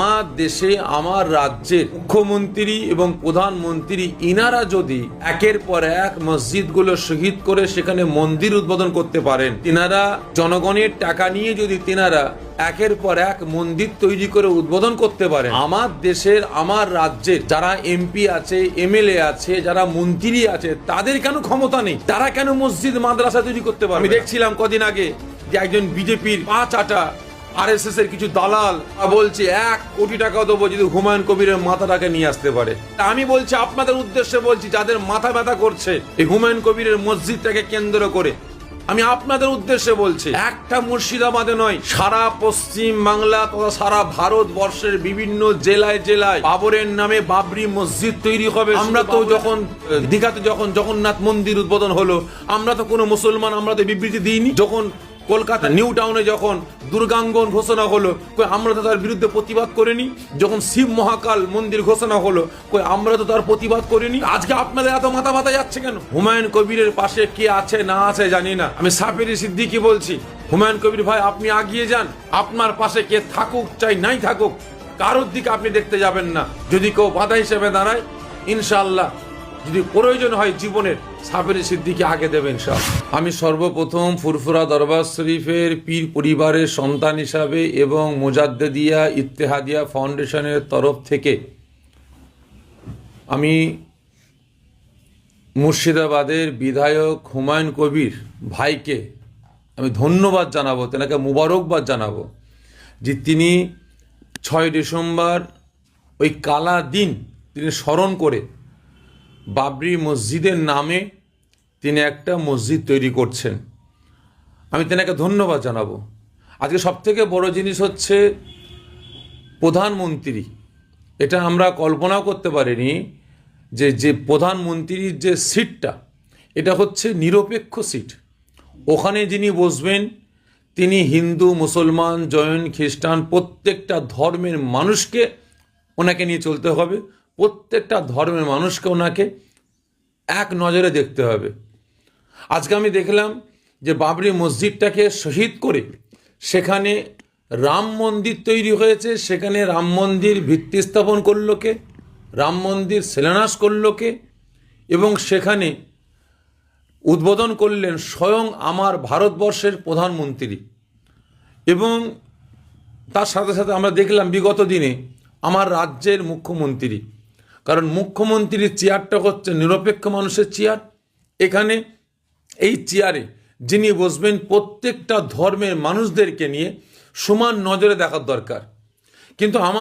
আমার দেশে আমার রাজ্যের মুখ্যমন্ত্রী এবং প্রধানমন্ত্রী ইনারা যদি একের পর এক মসজিদগুলো শহীদ করে সেখানে মন্দির উদ্বোধন করতে পারেন, তিনারা জনগণের টাকা নিয়ে যদি তিনারা একের পর এক মন্দির তৈরি করে উদ্বোধন করতে পারেন, আমার দেশের আমার রাজ্যের যারা এমপি আছে, এমএলএ আছে, যারা মন্ত্রী আছে, তাদের কেন ক্ষমতা নেই? তারা কেন মসজিদ মাদ্রাসা তৈরি করতে পারে? আমি দেখছিলাম কদিন আগে যে একজন বিজেপির 5 আটা আরএসএস এর কিছু দালাল বলছে 1 কোটি টাকা দেবো যদি হুমায়ুন কবিরের মাথাটাকে নিয়ে আসতে পারে। আমি বলছি, আপনাদের উদ্দেশ্যে বলছি, যাদের মাথা ব্যথা করছে এই হুমায়ুন কবিরের মসজিদটাকে কেন্দ্র করে, আমি আপনাদের উদ্দেশ্যে বলছি, একটা মুর্শিদাবাদে নয়, সারা পশ্চিম বাংলা তথা সারা ভারতবর্ষের বিভিন্ন জেলায় জেলায় বাবরের নামে বাবরি মসজিদ তৈরি হবে। আমরা তো যখন দীঘাতে যখন জগন্নাথ মন্দির উদ্বোধন হলো, আমরা তো কোনো মুসলমান আমরা তো বিবৃতি দিইনি। যখন কলকাতা নিউ টাউনে যখন দুর্গাঙ্গন ঘোষণা হলো, আমরা তো তার বিরুদ্ধে প্রতিবাদ করিনি। যখন শিব মহাকাল মন্দির ঘোষণা হলো, আমরা তো তার প্রতিবাদ করিনি। আজকে আপনাদের এত মাথা ব্যথা যাচ্ছে কেন? হুমায়ুন কবিরের পাশে কে আছে না আছে জানি না, আমি সাফেরি সিদ্দিকি বলছি, হুমায়ুন কবির ভাই আপনি আগিয়ে যান, আপনার পাশে কে থাকুক চাই নাই থাকুক, কারোর দিকে আপনি দেখতে যাবেন না। যদি কেউ বাধা হিসেবে দাঁড়ায়, ইনশাআল্লাহ যদি প্রয়োজন হয় জীবনের, সাফেরি সিদ্দিকি আগে দেবেন সব। আমি সর্বপ্রথম ফুরফুরা দরবার শরীফের পীর পরিবারের সন্তান হিসাবে এবং মুজাদ্দেদিয়া ইত্তেহাদিয়া ফাউন্ডেশনের তরফ থেকে আমি মুর্শিদাবাদের বিধায়ক হুমায়ুন কবির ভাইকে আমি ধন্যবাদ জানাবো, তেনাকে মুবারকবাদ জানাবো যে তিনি 6 ডিসেম্বর ওই কালা দিন তিনি স্মরণ করে বাবরি মসজিদের নামে তিনি একটা মসজিদ তৈরি করছেন। আমি তেনাকে ধন্যবাদ জানাবো। আজকে সবথেকে বড় জিনিস হচ্ছে প্রধানমন্ত্রী, এটা আমরা কল্পনাও করতে পারিনি যে প্রধানমন্ত্রীর যে সিটটা, এটা হচ্ছে নিরপেক্ষ সিট। ওখানে যিনি বসবেন তিনি হিন্দু, মুসলমান, জৈন, খ্রিস্টান প্রত্যেকটা ধর্মের মানুষকে ওনাকে নিয়ে চলতে হবে। প্রত্যেকটা ধর্মের মানুষকে ওনাকে এক নজরে দেখতে হবে। আজকে আমি দেখলাম যে বাবরি মসজিদটাকে শহীদ করে সেখানে রাম মন্দির তৈরি হয়েছে। সেখানে রাম মন্দির ভিত্তি স্থাপন করলো কে? রাম মন্দির শিলান্যাস করলো কে? এবং সেখানে উদ্বোধন করলেন স্বয়ং আমার ভারতবর্ষের প্রধানমন্ত্রী। এবং তার সাথে সাথে আমরা দেখলাম বিগত দিনে আমার রাজ্যের মুখ্যমন্ত্রী, কারণ মুখ্যমন্ত্রীর চেয়ারটা হচ্ছে নিরপেক্ষ মানুষের চেয়ার। এখানে এই চেয়ারে যিনি বসবেন প্রত্যেকটা ধর্মের মানুষদেরকে নিয়ে সমান নজরে দেখার দরকার। কিন্তু আমার